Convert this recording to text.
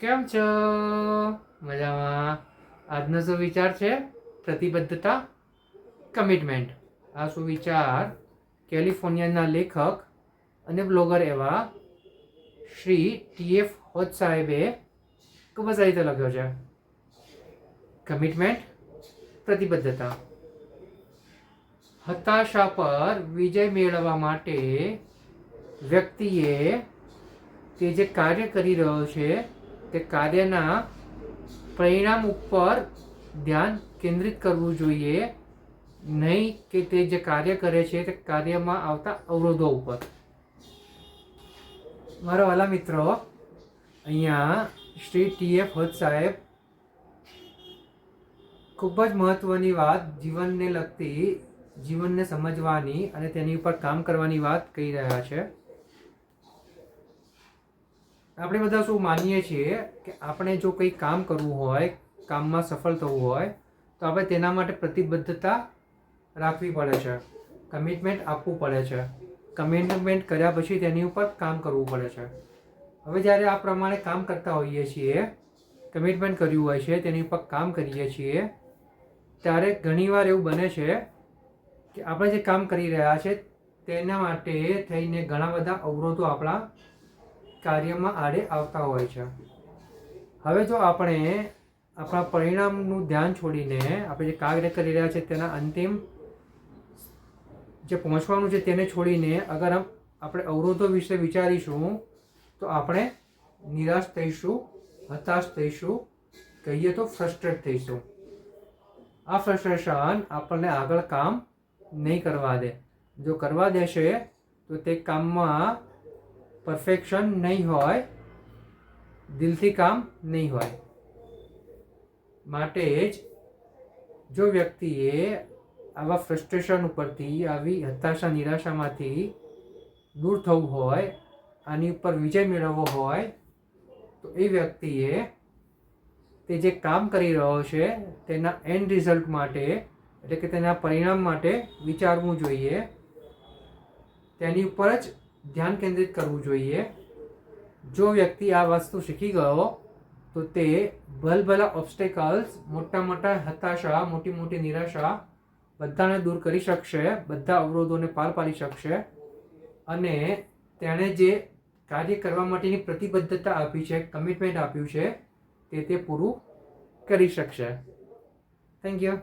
કેમ છો? મજામાં. આજનો સુવિચાર છે પ્રતિબદ્ધતા, કમિટમેન્ટ. આ સુવિચાર કેલિફોર્નિયાના લેખક અને બ્લોગર એવા શ્રી TF હોજ સાહેબે ખૂબ જ રીતે લખ્યો છે. કમિટમેન્ટ, પ્રતિબદ્ધતા. હતાશા પર વિજય મેળવવા માટે વ્યક્તિએ તે જે કાર્ય કરી રહ્યો છે તે કાર્યના પરિણામ ઉપર ધ્યાન કેન્દ્રિત કરવું જોઈએ, નહીં કે તે જે કાર્ય કરે છે તે કાર્યમાં આવતા અવરોધો ઉપર. મારા વાલા મિત્રો, અહીંયા શ્રી TF હોજ સાહેબ ખૂબ જ મહત્વની વાત, જીવનને લગતી, જીવનને સમજવાની અને તેની ઉપર કામ કરવાની વાત કહી રહ્યા છે. આપણે બધા શું માનીએ છીએ કે આપણે જો કંઈ કામ કરવું હોય, કામમાં સફળ થવું હોય તો આપણે તેના માટે પ્રતિબદ્ધતા રાખવી પડે છે, કમિટમેન્ટ આપવું પડે છે. કમિટમેન્ટ કર્યા પછી તેની ઉપર કામ કરવું પડે છે. હવે જ્યારે આ પ્રમાણે કામ કરતા હોઈએ છીએ, કમિટમેન્ટ કર્યું હોય છે તેની ઉપર કામ કરીએ છીએ, ત્યારે ઘણીવાર એવું બને છે કે આપણે જે કામ કરી રહ્યા છે તેના માટે થઈને ઘણા બધા અવરોધો આપણા કાર્યમાં આડે આવતા હોય છે. હવે જો આપણે આપણા પરિણામનું ધ્યાન છોડીને આપણે જે કાર્ય કરી રહ્યા છે તેના અંતિમ જે પહોંચવાનું છે તેને છોડીને અગર આપણે અવરોધો વિશે વિચારીશું તો આપણે નિરાશ થઈશું, હતાશ થઈશું, કહીએ તો ફ્રસ્ટ્રેટ થઈશું. આ ફ્રસ્ટ્રેશન આપણને આગળ કામ નહીં કરવા દે. જો કરવા દેશે તો તે કામમાં પરફેક્શન નહીં હોય, દિલથી કામ નહીં હોય. માટે જ જો વ્યક્તિએ આવા ફ્રસ્ટ્રેશન ઉપરથી, આવી હતાશા નિરાશામાંથી દૂર થવું હોય, આની ઉપર વિજય મેળવવો હોય તો એ વ્યક્તિએ તે જે કામ કરી રહ્યો છે તેના એન્ડ રિઝલ્ટ માટે, એટલે કે તેના પરિણામ માટે વિચારવું જોઈએ, તેની ઉપર જ ધ્યાન કેન્દ્રિત કરવું જોઈએ. જો વ્યક્તિ આ વસ્તુ શીખી ગયો તો તે ભલભલા ઓબ્સ્ટેકલ્સ, મોટા મોટા હતાશા, મોટી મોટી નિરાશા બધાને દૂર કરી શકશે, બધા અવરોધોને પાર પાડી શકશે અને તેણે જે કાર્ય કરવા માટેની પ્રતિબદ્ધતા આપી છે, કમિટમેન્ટ આપ્યું છે તે પૂરું કરી શકશે. Thank you.